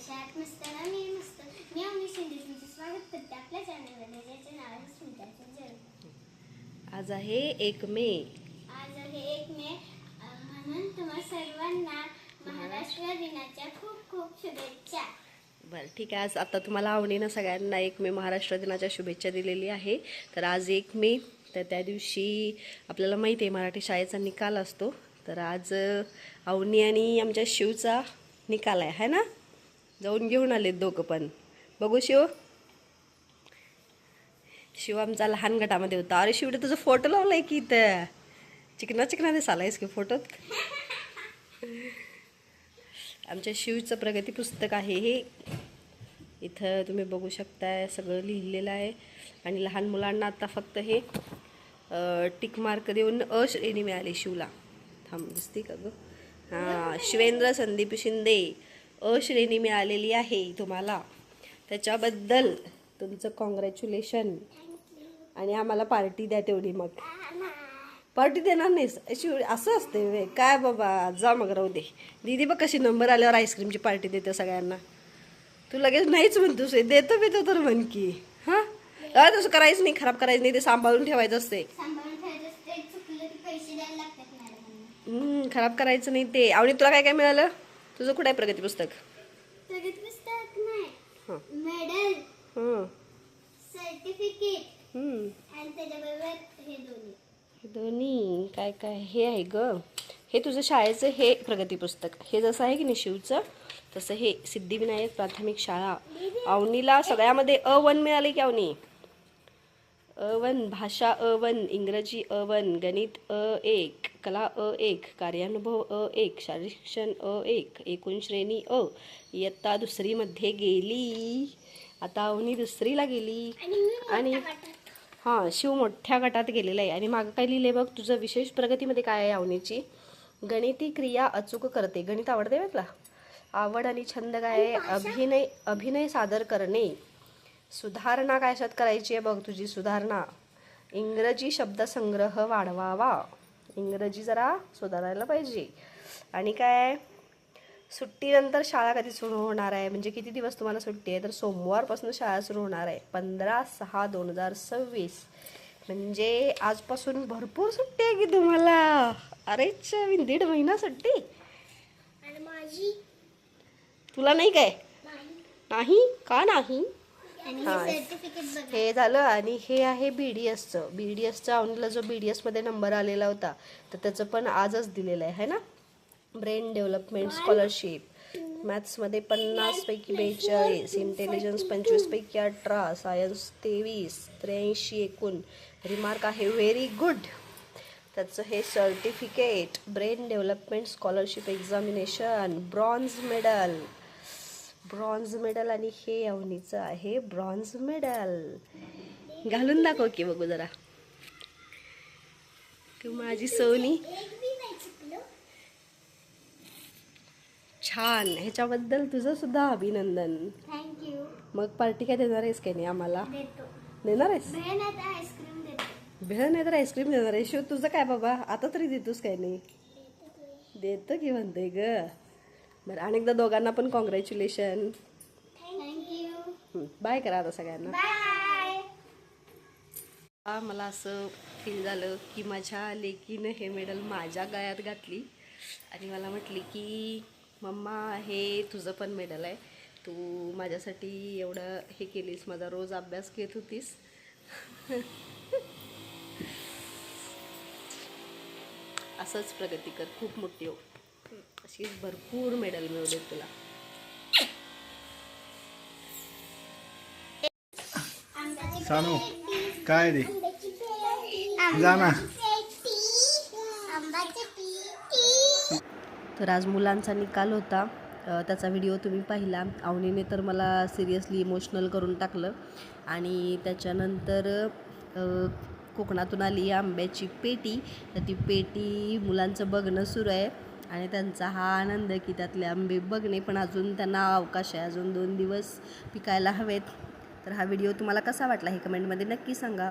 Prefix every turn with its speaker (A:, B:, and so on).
A: कशा आहात? मस्त ना? मी मस्त. मी अवनी शिंदे तुमचं स्वागत करते आपल्या चॅनलमध्ये, ज्याचे नाव आहे स्मिताचे जग.
B: आज आहे 1 मे.
A: आज आहे 1 मे, म्हणून तुम्हा सर्वांना महाराष्ट्र दिनाच्या खूप खूप शुभेच्छा.
B: बरं ठीक आहे. आज आता तुम्हाला आवडीनं सगळ्यांना 1 मे महाराष्ट्र दिनाच्या शुभेच्छा दिलेली आहे. तर आज 1 मे, तर त्या दिवशी आपल्याला माहिती आहे मराठी शाळेचा निकाल असतो. तर आज अवनी आणि आमच्या शिवचा निकाल आहे ना. जाऊन घेऊन आलेत दोघं पण. बघू शिव. शिव आमचा लहान गटामध्ये होता. अरे शिवडे तुझा फोटो लावलाय की इथं. चिकना चिकना दिसालायस की फोटोत. आमच्या शिवचं प्रगती पुस्तक आहे हे. इथं तुम्ही बघू शकताय सगळं लिहिलेलं आहे. आणि लहान मुलांना आता फक्त हे टिक मार्क देऊन श्रेणी मिळाली शिवला. थांब दिसते का ग? हां, शिवेंद्र संदीप शिंदे श्रेणी मिळालेली आहे तुम्हाला. त्याच्याबद्दल तुमचं कॉंग्रॅच्युलेशन. आणि आम्हाला पार्टी द्या तेवढी. मग पार्टी देणार नाहीस शिव? असं असते वे काय बाबा. जा मग राहू दे. दीदी बघ कशी नंबर आल्यावर आईस्क्रीमची पार्टी देते सगळ्यांना. तू लगेच नाहीच म्हणतोस. देतो बितो तर म्हण की. हां, तसं करायचं नाही, खराब करायचं नाही, ते सांभाळून ठेवायचं असते. खराब करायचं नाही ते. आणि तुला काय काय मिळालं? तुझं कुठं आहे प्रगती पुस्तक?
A: प्रगती पुस्तक नाही, मेडल, सर्टिफिकेट आणि त्याच्याबरोबर हे
B: दोन्ही काय काय हे आहे ग. हे तुझं शाळेचं हे प्रगती पुस्तक. हे जसं आहे की नाही शिवचं, तसं हे सिद्धिविनायक प्राथमिक शाळा. अवनीला सगळ्यामध्ये A1 मिळाले की अवनी. A1, भाषा A1, इंग्रजी A1, गणित A1, कला A1, कार्यानुभव A1, शारीरिक शिक्षण A1, एकूण श्रेणी अ. इयत्ता 2री मध्ये गेली. आता अवनी 2रीला गेली. आणि हां, शिव मोठ्या गटात गेलेला आहे. आणि मागं काय लिहिले बघ. तुझं विशेष प्रगतीमध्ये काय आहे अवनीची? गणिती क्रिया अचूक करते. गणित आवडते बघ तुला. आवड आणि छंद काय आहे? अभिनय सादर करणे. सुधारणा काय अशात करायची आहे बघ तुझी सुधारणा. इंग्रजी शब्दसंग्रह वाढवावा. इंग्रजी जरा सुधारायला पाहिजे. आणि काय सुट्टीनंतर शाळा कधी सुरू होणार आहे? म्हणजे किती दिवस तुम्हाला सुट्टी आहे? तर सोमवारपासून शाळा सुरू होणार आहे, 15/6/2026. म्हणजे आजपासून भरपूर सुट्टी आहे की तुम्हाला. अरे 1.5 महिना सुट्टी.
A: आणि माझी
B: तुला नाही काय? नाही का? नाही. हे झालं. आणि हे आहे BDSचं. BDSचा अवनीला जो BDSमध्ये नंबर आलेला होता, तर त्याचं पण आजच दिलेलं आहे ना. Brain development scholarship. मॅथ्समध्ये 50 पैकी 42, इंटेलिजन्स 25 पैकी 18, सायन्स 23, 83 एकूण. रिमार्क आहे व्हेरी गुड. त्याचं हे certificate, brain development scholarship examination, bronze medal. आणि हे अवनीचं आहे ब्रॉन्झ मेडल. घालून दाखव की बघू जरा. तू माझी सोनी. छान. ह्याच्याबद्दल तुझं सुद्धा अभिनंदन.
A: थँक्यू.
B: मग पार्टी काय देणार आहेस काय नाही आम्हाला? देणार आहेस?
A: आईस्क्रीम देतो.
B: भेळ नाही तर आईस्क्रीम देणार आहे. शिव तुझं काय बाबा? आता तरी देतोस काय नाही? देतो की म्हणते ग. बरं, अनेकदा दोघांना पण कॉंग्रॅच्युलेशन.
A: थँक्यू.
B: बाय करा आता सगळ्यांना.
A: बाय.
B: मला असं फील झालं की माझ्या लेकीनं हे मेडल माझ्या गळ्यात घातली आणि मला म्हटली की मम्मा हे तुझं पण मेडल आहे. तू माझ्यासाठी एवढं हे केलीस, माझा रोज अभ्यास घेत होतीस. असंच प्रगती कर, खूप मोठी हो. अशी भरपूर मेडल मिळू देत तुला.
C: सानू काय दे जा ना.
B: तर आज मुलांचा निकाल होता. त्याचा व्हिडिओ तुम्ही पाहिला. अवनीने तर मला सिरियसली इमोशनल करून टाकलं. आणि त्याच्यानंतर कोकणातून आली आंब्याची पेटी. तर ती पेटी मुलांचं बघणं सुरू आहे. आणि त्यांचा हा आनंद की त्यातले आंबे बघणे. पण अजून त्यांना अवकाश आहे, अजून 2 दिवस पिकायला हवेत. तर हा व्हिडिओ तुम्हाला कसा वाटला हे कमेंटमध्ये नक्की सांगा.